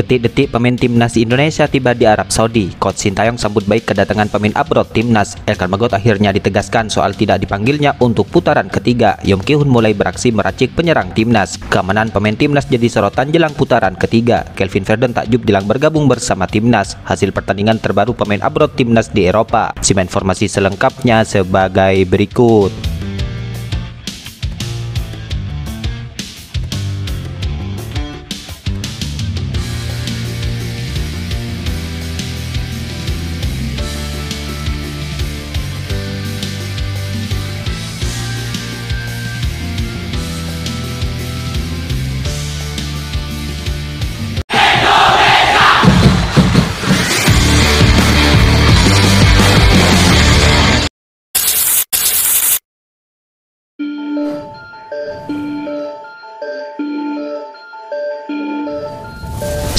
Detik-detik pemain timnas Indonesia tiba di Arab Saudi. Coach Sintayong sambut baik kedatangan pemain abroad timnas. Elkan Bagot akhirnya ditegaskan soal tidak dipanggilnya untuk putaran ketiga. Yom Ki Hun mulai beraksi meracik penyerang timnas. Keamanan pemain timnas jadi sorotan jelang putaran ketiga. Kelvin Verdon takjub jelang bergabung bersama timnas. Hasil pertandingan terbaru pemain abroad timnas di Eropa. Simak informasi selengkapnya sebagai berikut.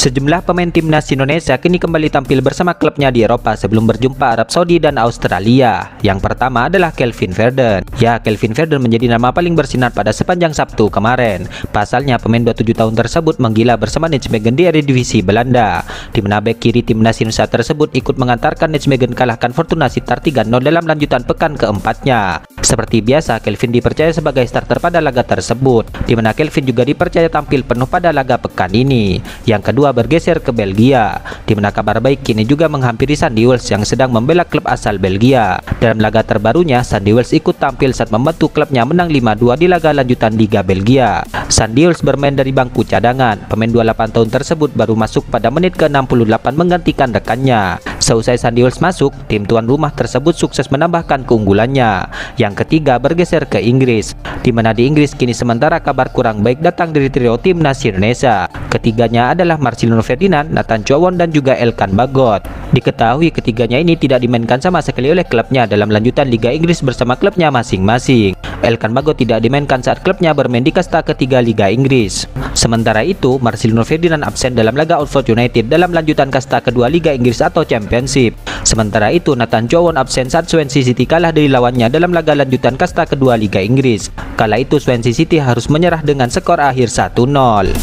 Sejumlah pemain timnas Indonesia kini kembali tampil bersama klubnya di Eropa sebelum berjumpa Arab Saudi dan Australia. Yang pertama adalah Kelvin Verdon. Ya, Kelvin Verdon menjadi nama paling bersinar pada sepanjang Sabtu kemarin. Pasalnya, pemain 27 tahun tersebut menggila bersama Nijmegen di Eredivisie Belanda, di mana bek kiri timnas Indonesia tersebut ikut mengantarkan Nijmegen kalahkan Fortuna Sittard 3-0 dalam lanjutan pekan keempatnya. Seperti biasa, Kelvin dipercaya sebagai starter pada laga tersebut, di mana Kelvin juga dipercaya tampil penuh pada laga pekan ini. Yang kedua bergeser ke Belgia, di mana kabar baik kini juga menghampiri Sandy Wells yang sedang membela klub asal Belgia. Dalam laga terbarunya, Sandy Wells ikut tampil saat membantu klubnya menang 5-2 di laga lanjutan Liga Belgia. Sandy Wells bermain dari bangku cadangan. Pemain 28 tahun tersebut baru masuk pada menit ke-68 menggantikan rekannya. Seusai Sandy Wells masuk, tim tuan rumah tersebut sukses menambahkan keunggulannya. Yang ketiga bergeser ke Inggris, di mana di Inggris kini sementara kabar kurang baik datang dari trio timnas Indonesia. Ketiganya adalah Marcelino Ferdinand, Nathan Chow dan juga Elkan Bagot. Diketahui ketiganya ini tidak dimainkan sama sekali oleh klubnya dalam lanjutan Liga Inggris bersama klubnya masing-masing. Elkan Bagot tidak dimainkan saat klubnya bermain di kasta ketiga Liga Inggris. Sementara itu, Marcelino Ferdinand absen dalam laga Oxford United dalam lanjutan kasta kedua Liga Inggris atau Championship. Sementara itu, Nathan Chow absen saat Swansea City kalah dari lawannya dalam laga lanjutan kasta kedua Liga Inggris. Kala itu Swansea City harus menyerah dengan skor akhir 1-0.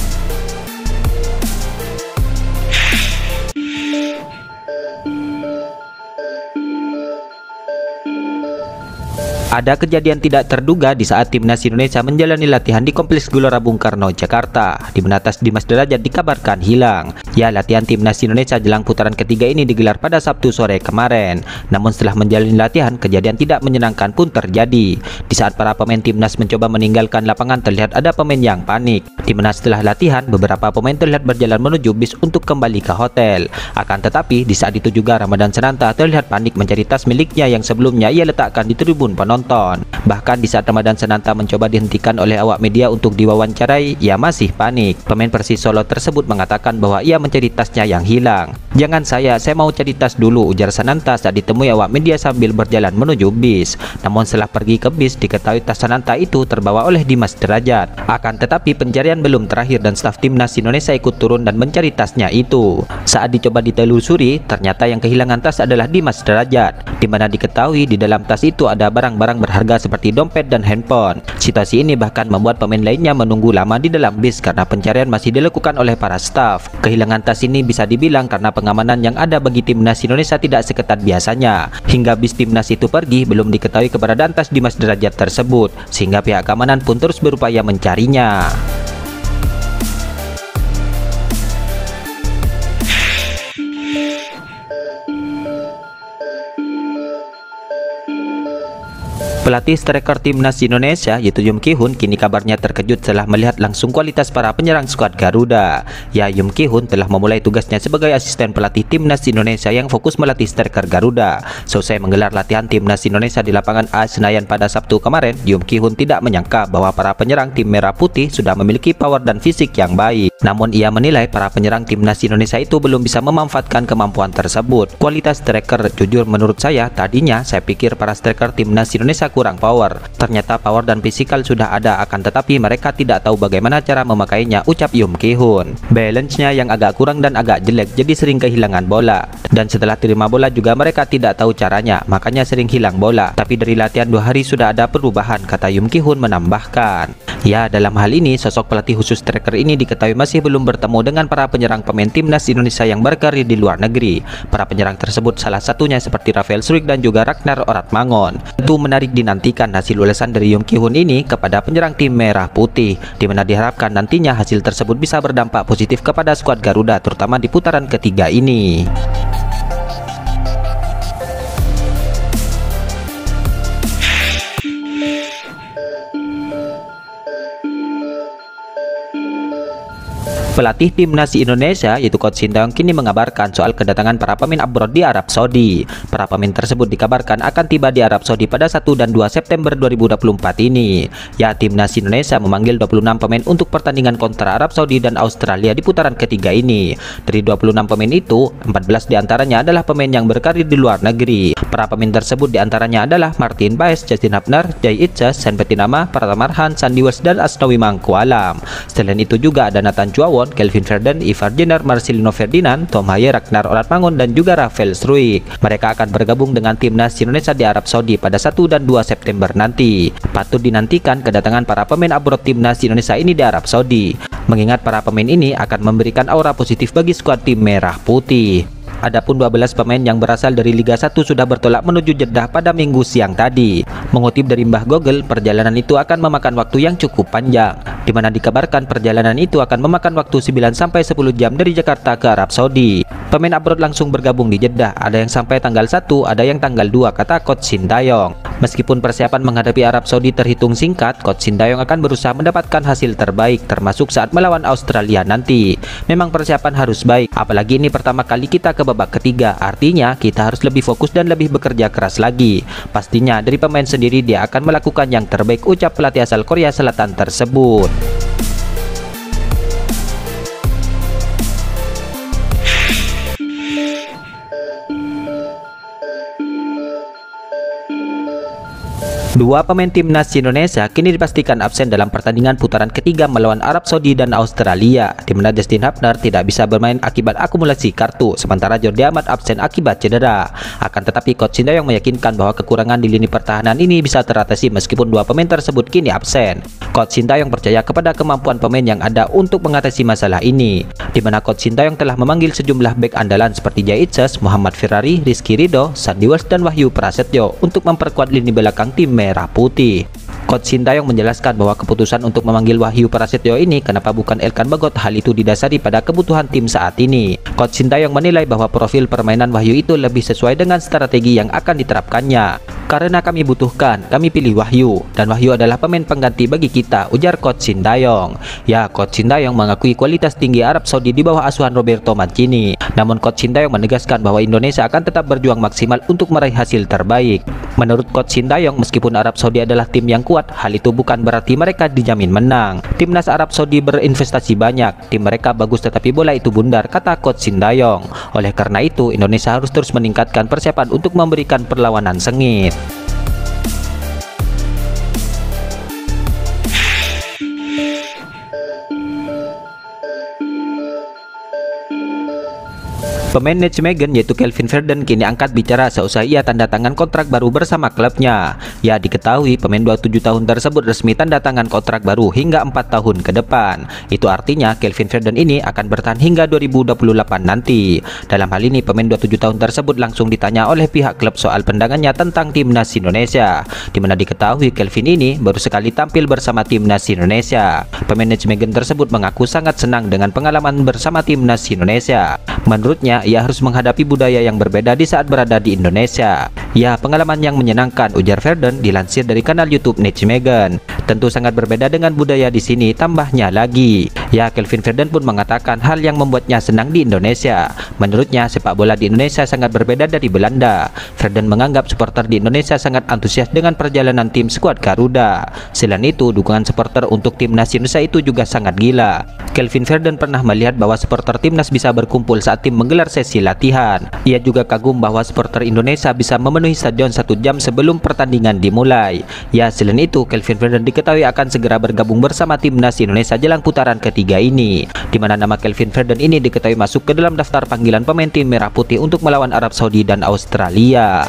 Ada kejadian tidak terduga di saat timnas Indonesia menjalani latihan di Kompleks Gelora Bung Karno, Jakarta, di mana tas Dimas Derajat dikabarkan hilang. Ya, latihan timnas Indonesia jelang putaran ketiga ini digelar pada Sabtu sore kemarin. Namun setelah menjalani latihan, kejadian tidak menyenangkan pun terjadi. Di saat para pemain timnas mencoba meninggalkan lapangan, terlihat ada pemain yang panik. Di mana setelah latihan, beberapa pemain terlihat berjalan menuju bis untuk kembali ke hotel. Akan tetapi, di saat itu juga Ramadan Sananta terlihat panik mencari tas miliknya yang sebelumnya ia letakkan di tribun penonton. Bahkan di saat Ramadan Sananta mencoba dihentikan oleh awak media untuk diwawancarai, ia masih panik. Pemain Persis Solo tersebut mengatakan bahwa ia mencari tasnya yang hilang. "Jangan saya mau cari tas dulu," ujar Sananta saat ditemui awak media sambil berjalan menuju bis. Namun setelah pergi ke bis, diketahui tas Sananta itu terbawa oleh Dimas Derajat. Akan tetapi pencarian belum terakhir dan staf timnas Indonesia ikut turun dan mencari tasnya itu. Saat dicoba ditelusuri, ternyata yang kehilangan tas adalah Dimas Derajat, di mana diketahui di dalam tas itu ada barang-barang berharga seperti dompet dan handphone. Situasi ini bahkan membuat pemain lainnya menunggu lama di dalam bis karena pencarian masih dilakukan oleh para staf. Kehilangan tas ini bisa dibilang karena pengamanan yang ada bagi timnas Indonesia tidak seketat biasanya. Hingga bis timnas itu pergi, belum diketahui keberadaan tas Dimas Derajat tersebut, sehingga pihak keamanan pun terus berupaya mencarinya. Pelatih striker timnas Indonesia yaitu Yom Ki Hun kini kabarnya terkejut setelah melihat langsung kualitas para penyerang skuad Garuda. Ya, Yom Ki Hun telah memulai tugasnya sebagai asisten pelatih timnas Indonesia yang fokus melatih striker Garuda. Selesai menggelar latihan timnas Indonesia di lapangan A Senayan pada Sabtu kemarin, Yom Ki Hun tidak menyangka bahwa para penyerang tim Merah Putih sudah memiliki power dan fisik yang baik. Namun ia menilai para penyerang timnas Indonesia itu belum bisa memanfaatkan kemampuan tersebut. Kualitas striker, jujur menurut saya, tadinya saya pikir para striker timnas Indonesia kurang power. Ternyata power dan fisikal sudah ada, akan tetapi mereka tidak tahu bagaimana cara memakainya, ucap Yum Ki-hoon. Balance-nya yang agak kurang dan agak jelek, jadi sering kehilangan bola. Dan setelah terima bola juga mereka tidak tahu caranya, makanya sering hilang bola. Tapi dari latihan 2 hari sudah ada perubahan, kata Yum Ki-hoon menambahkan. Ya, dalam hal ini sosok pelatih khusus striker ini diketahui masih belum bertemu dengan para penyerang pemain timnas Indonesia yang berkarir di luar negeri. Para penyerang tersebut salah satunya seperti Rafael Struijk dan juga Ragnar Oratmangun. Tentu menarik dinantikan hasil ulasan dari Yum Ki-hoon ini kepada penyerang tim Merah Putih, di mana diharapkan nantinya hasil tersebut bisa berdampak positif kepada skuad Garuda, terutama di putaran ketiga ini. Pelatih timnas Indonesia yaitu Coach Sintayong kini mengabarkan soal kedatangan para pemain abroad di Arab Saudi. Para pemain tersebut dikabarkan akan tiba di Arab Saudi pada 1 dan 2 September 2024 ini. Ya, timnas Indonesia memanggil 26 pemain untuk pertandingan kontra Arab Saudi dan Australia di putaran ketiga ini. Dari 26 pemain itu, 14 diantaranya adalah pemain yang berkarir di luar negeri. Para pemain tersebut diantaranya adalah Martin Paes, Justin Hubner, Jai Itjas, Sen Petinama, Pratama Arhan, Sandi Wels, dan Asnawi Mangkualam. Selain itu juga ada Nathan Chuawon, Kelvin Verden, Ivar Jenner, Marcelino Ferdinand, Tom Haye, Ragnar Oratmangun, dan juga Rafael Struijk. Mereka akan bergabung dengan timnas Indonesia di Arab Saudi pada 1 dan 2 September nanti. Patut dinantikan kedatangan para pemain abroad timnas Indonesia ini di Arab Saudi, mengingat para pemain ini akan memberikan aura positif bagi skuad tim Merah Putih. Adapun 12 pemain yang berasal dari Liga 1 sudah bertolak menuju Jeddah pada Minggu siang tadi. Mengutip dari Mbah Google, perjalanan itu akan memakan waktu yang cukup panjang, di mana dikabarkan perjalanan itu akan memakan waktu 9-10 jam dari Jakarta ke Arab Saudi. Pemain abroad langsung bergabung di Jeddah, ada yang sampai tanggal 1, ada yang tanggal 2, kata Coach Sintayong. Meskipun persiapan menghadapi Arab Saudi terhitung singkat, Coach Sintayong akan berusaha mendapatkan hasil terbaik, termasuk saat melawan Australia nanti. Memang persiapan harus baik, apalagi ini pertama kali kita ke babak ketiga, artinya kita harus lebih fokus dan lebih bekerja keras lagi. Pastinya dari pemain sendiri dia akan melakukan yang terbaik, ucap pelatih asal Korea Selatan tersebut. Dua pemain timnas Indonesia kini dipastikan absen dalam pertandingan putaran ketiga melawan Arab Saudi dan Australia, di mana Justin Hubner tidak bisa bermain akibat akumulasi kartu, sementara Jordi Amat absen akibat cedera. Akan tetapi Coach Sintayong meyakinkan bahwa kekurangan di lini pertahanan ini bisa teratasi meskipun dua pemain tersebut kini absen. Coach Sintayong percaya kepada kemampuan pemain yang ada untuk mengatasi masalah ini, di mana Coach Sintayong telah memanggil sejumlah bek andalan seperti Jai Itjas, Muhammad Ferrari, Rizky Ridho, Sandi Wels, dan Wahyu Prasetyo untuk memperkuat lini belakang tim Merah Putih. Coach Sintayong menjelaskan bahwa keputusan untuk memanggil Wahyu Prasetyo ini kenapa bukan Elkan Bagot, hal itu didasari pada kebutuhan tim saat ini. Coach Sintayong menilai bahwa profil permainan Wahyu itu lebih sesuai dengan strategi yang akan diterapkannya. Karena kami butuhkan, kami pilih Wahyu, dan Wahyu adalah pemain pengganti bagi kita, ujar Coach Sintayong. Ya, Coach Sintayong mengakui kualitas tinggi Arab Saudi di bawah asuhan Roberto Mancini. Namun Coach Sintayong menegaskan bahwa Indonesia akan tetap berjuang maksimal untuk meraih hasil terbaik. Menurut Coach Sintayong, meskipun Arab Saudi adalah tim yang kuat, hal itu bukan berarti mereka dijamin menang. Timnas Arab Saudi berinvestasi banyak, tim mereka bagus tetapi bola itu bundar, kata Coach Sintayong. Oleh karena itu, Indonesia harus terus meningkatkan persiapan untuk memberikan perlawanan sengit. Pemain Nijmegen yaitu Kelvin Verden kini angkat bicara seusai ia tanda tangan kontrak baru bersama klubnya. Ya, diketahui pemain 27 tahun tersebut resmi tanda tangan kontrak baru hingga 4 tahun ke depan. Itu artinya Kelvin Verden ini akan bertahan hingga 2028 nanti. Dalam hal ini pemain 27 tahun tersebut langsung ditanya oleh pihak klub soal pandangannya tentang timnas Indonesia, di mana diketahui Kelvin ini baru sekali tampil bersama timnas Indonesia. Pemain Nijmegen tersebut mengaku sangat senang dengan pengalaman bersama timnas Indonesia. Menurutnya, ia harus menghadapi budaya yang berbeda di saat berada di Indonesia. Ya, pengalaman yang menyenangkan, ujar Verden dilansir dari kanal YouTube Nijmegen. Tentu sangat berbeda dengan budaya di sini, tambahnya lagi. Ya, Kelvin Verden pun mengatakan hal yang membuatnya senang di Indonesia. Menurutnya, sepak bola di Indonesia sangat berbeda dari Belanda. Verden menganggap supporter di Indonesia sangat antusias dengan perjalanan tim skuad Garuda. Selain itu, dukungan supporter untuk timnas Indonesia itu juga sangat gila. Kelvin Verden pernah melihat bahwa supporter timnas bisa berkumpul saat tim menggelar sesi latihan. Ia juga kagum bahwa supporter Indonesia bisa memenuhi memenuhi stadion 1 jam sebelum pertandingan dimulai. Ya, selain itu, Kelvin Ferdinand diketahui akan segera bergabung bersama timnas Indonesia jelang putaran ketiga ini, di mana nama Kelvin Ferdinand ini diketahui masuk ke dalam daftar panggilan pemain tim Merah Putih untuk melawan Arab Saudi dan Australia.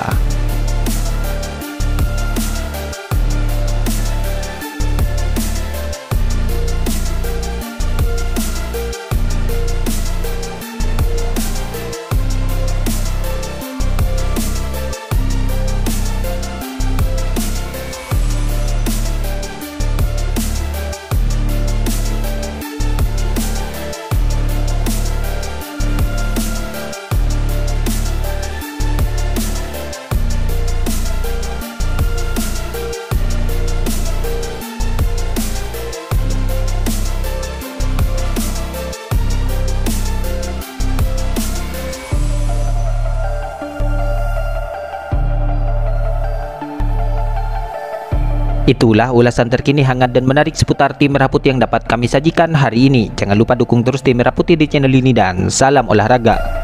Itulah ulasan terkini hangat dan menarik seputar tim Merah Putih yang dapat kami sajikan hari ini. Jangan lupa dukung terus tim Merah Putih di channel ini dan salam olahraga.